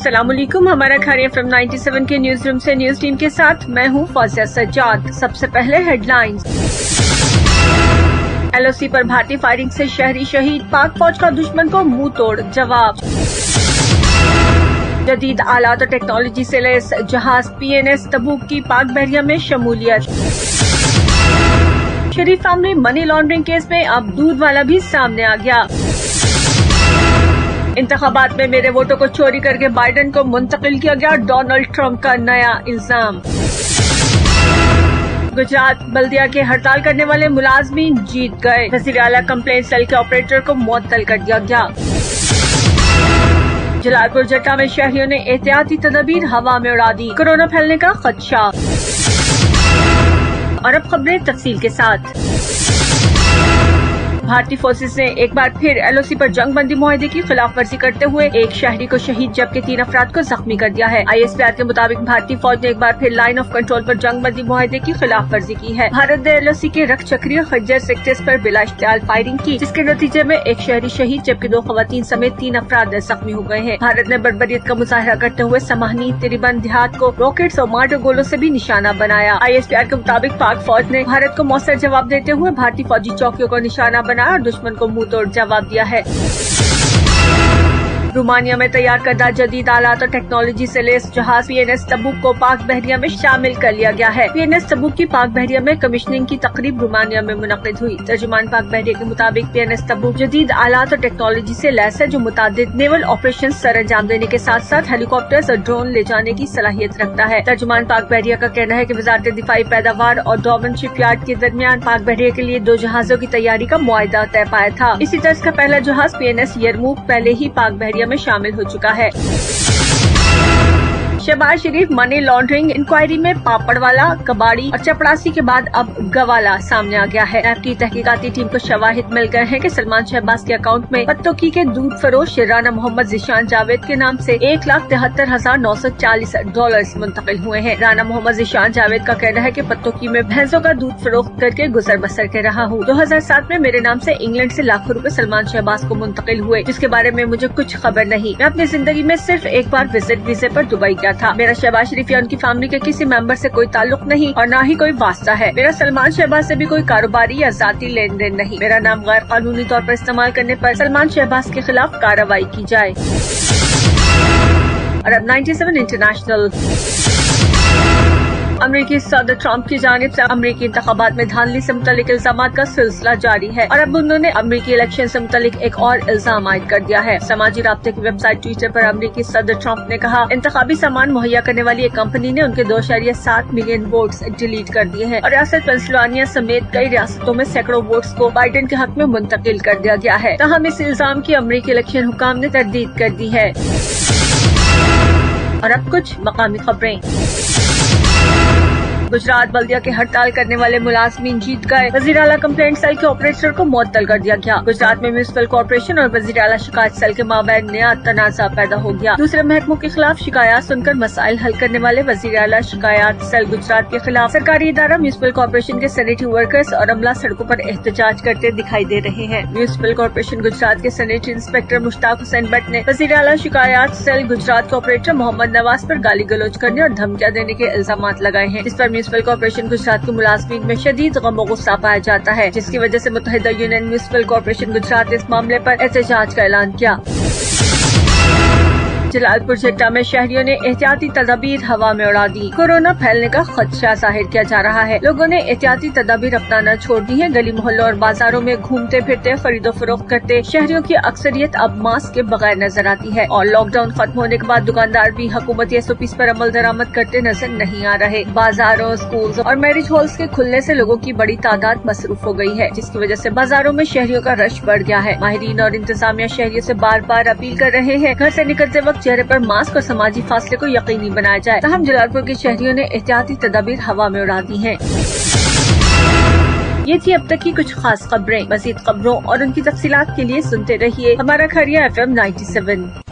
अस्सलाम वालेकुम। हमारा खैरियत फ्रॉम 97 के न्यूज रूम से न्यूज टीम के साथ मैं हूं फौजिया सज्जाद। सबसे पहले हेडलाइंस। LOC पर भारतीय फायरिंग से शहरी शहीद, पाक फौज का दुश्मन को मुंह तोड़ जवाब। जदीद आलात और टेक्नोलॉजी से लैस जहाज PNS तबूक की पाक बहरिया में शमूलियत। शरीफ फैमिली मनी लॉन्ड्रिंग केस में अब दूध वाला भी सामने आ गया। इंतखाबात में मेरे वोटों को चोरी करके बाइडेन को मुंतकिल किया गया, डोनाल्ड ट्रंप का नया इल्जाम। गुजरात बल्दिया के हड़ताल करने वाले मुलाजमीन जीत गए, वज़ीर आला कंप्लेंट सेल के ऑपरेटर को मुअत्तल कर दिया गया। जलालपुर जट्टा में शहरियों ने एहतियाती तदबीर हवा में उड़ा दी, कोरोना फैलने का खदशा। और अब खबरें तफसील के साथ। भारतीय फोर्सेस ने एक बार फिर LOC पर जंग बंदी मुआहदे की खिलाफ वर्जी करते हुए एक शहरी को शहीद जबकि 3 अफराद को जख्मी कर दिया है। ISPR के मुताबिक भारतीय फौज ने एक बार फिर लाइन ऑफ कंट्रोल पर जंग बंदी मुआहदे की खिलाफ वर्जी की है। भारत ने LOC के रख चक्रीय खज्जर सेक्टर्स पर बिला इश्तियाल फायरिंग की, जिसके नतीजे में एक शहरी शहीद जबकि 2 खवातीन समेत 3 अफराद जख्मी हो गए हैं। भारत ने बर्बरियत का मुजाहरा करते हुए समाहनी तिरिबन देहात को रॉकेट्स और मार्टर गोलों से भी निशाना बनाया। ISPR के मुताबिक पाक फौज ने भारत को मौसर जवाब देते हुए भारतीय फौजी चौकियों को निशाना बनाया और दुश्मन को मुंह तोड़ जवाब दिया है। रोमानिया में तैयार करदा जदीद आलात और टेक्नोलॉजी से लैस जहाज PNS तबूक को पाक बहरिया में शामिल कर लिया गया है। PNS तबूक की पाक बहरिया में कमिश्निंग की तकरीब रोमानिया में मुनक्किद हुई। तर्जुमान पाक बहरिया के मुताबिक PNS तबूक जदीद आलात और टेक्नोलॉजी से लैस है, जो मुतादिद नेवल ऑपरेशन सर अंजाम देने के साथ साथ हेलीकॉप्टर्स और ड्रोन ले जाने की सलाहियत रखता है। तर्जुमान पाक बहरिया का कहना है कि वजारत दिफाई पैदावार और डॉमन शिपयार्ड के दरमियान पाक बहरिया के लिए 2 जहाजों की तैयारी का मुआहदा तय पाया था। इसी तर्ज का पहला जहाज PNS यरमूक पहले ही पाक बहरिया में शामिल हो चुका है। शहबाज शरीफ मनी लॉन्ड्रिंग इंक्वायरी में पापड़वाला, कबाड़ी और चपड़ासी के बाद अब गवाला सामने आ गया है। NAB की तहकीकाती टीम को शवाहिद मिल गए हैं कि सलमान शहबाज के अकाउंट में पत्तोकी के दूध फरोश राना मोहम्मद ज़ीशान जावेद के नाम से $1,73,940 मुंतकिल हुए हैं। राना मोहम्मद ज़ीशान जावेद का कहना है कि पत्तोकी में भैंसों का दूध फरोख्त करके गुजर बसर कर रहा हूँ। 2007 में मेरे नाम से इंग्लैंड से लाखों रुपए सलमान शहबाज को मुंतकिल हुए, जिसके बारे में मुझे कुछ खबर नहीं। मैं अपनी जिंदगी में सिर्फ एक बार विजिट वीजे पर दुबई गया था। मेरा शहबाज शरीफ या उनकी फैमिली के किसी मेंबर से कोई ताल्लुक नहीं और न ही कोई वास्ता है। मेरा सलमान शहबाज से भी कोई कारोबारी या जाती लेन देन नहीं। मेरा नाम गैर कानूनी तौर पर इस्तेमाल करने पर सलमान शहबाज के खिलाफ कार्रवाई की जाए। और अब 97 इंटरनेशनल। अमरीकी सदर ट्रंप की जानिब से अमरीकी इंतखाबात में धांधली से मुतल्लिक इल्जामात का सिलसिला जारी है और अब उन्होंने अमरीकी इलेक्शन से मुतल्लिक एक और इल्जाम आयद कर दिया है। समाजी राब्ते की वेबसाइट ट्विटर पर अमरीकी सदर ट्रंप ने कहा, इंतखाबी सामान मुहैया करने वाली एक कंपनी ने उनके 2.7 मिलियन वोट्स डिलीट कर दिए हैं और रियासत पेंसिल्वानिया समेत कई रियासतों में सैकड़ों वोट्स को बाइडेन के हक में मुंतकिल कर दिया गया है। ताहम इस इल्जाम की अमरीकी इलेक्शन हुकाम ने तरदीद कर दी है। और अब कुछ मकामी खबरें। गुजरात बल्दिया के हड़ताल करने वाले मुलाजमीन जीत गए, वज़ीर आला कंप्लेंट सेल के ऑपरेटर को मुअत्तल कर दिया गया। गुजरात में म्यूनिसिपल कॉर्पोरेशन और वज़ीर आला शिकायत सेल के माबैन नया तनाज़ा पैदा हो गया। दूसरे महकमों के खिलाफ शिकायत सुनकर मसाइल हल करने वाले वज़ीर आला शिकायत सेल गुजरात के खिलाफ सरकारी इदारा म्यूनिसिपल कॉर्पोरेशन के सैनिटरी वर्कर्स और अमला सड़कों पर एहतजाज करते दिखाई दे रहे हैं। म्यूनिसिपल कॉर्पोरेशन गुजरात के सैनिटरी इंस्पेक्टर मुश्ताक हुसैन भट्ट ने वज़ीर आला शिकायत सेल गुजरात के ऑपरेटर मोहम्मद नवाज पर गाली गलौज करने और धमकियां देने के इल्जाम लगाए हैं। इस पर म्यूनिसिपल कॉर्पोरेशन गुजरात के मुलाजमीन में शदीद गम और गुस्सा पाया जाता है, जिसकी वजह से मुत्तहिदा यूनियन म्यूनिसिपल कॉर्पोरेशन गुजरात ने इस मामले पर एहतजाज का ऐलान किया। जलालपुर जट्टा में शहरियों ने एहतियाती तदाबीर हवा में उड़ा दी, कोरोना फैलने का खदशा जाहिर किया जा रहा है। लोगों ने एहतियाती तदाबीर अपनाना छोड़ दी है। गली मोहल्लों और बाजारों में घूमते फिरते खरीदो फरोख्त करते शहरियों की अक्सरियत अब मास्क के बगैर नजर आती है और लॉकडाउन खत्म होने के बाद दुकानदार भी हुकूमती SOPs पर अमल दरामद करते नजर नहीं आ रहे। बाजारों, स्कूल्स और मैरिज हॉल्स के खुलने से लोगों की बड़ी तादाद मसरूफ हो गई है, जिसकी वजह से बाजारों में शहरियों का रश बढ़ गया है। माहिरीन और इंतजामिया शहरियों से बार बार अपील कर रहे हैं, घर से निकलते वक्त चेहरे पर मास्क और समाजी फासले को यकीनी बनाया जाए। ताहम जलालपुर के शहरियों ने एहतियाती तदाबीर हवा में उड़ा दी हैं। ये थी अब तक की कुछ खास खबरें। मज़ीद खबरों और उनकी तफसीलात के लिए सुनते रहिए हमारा खैरिया FM 97।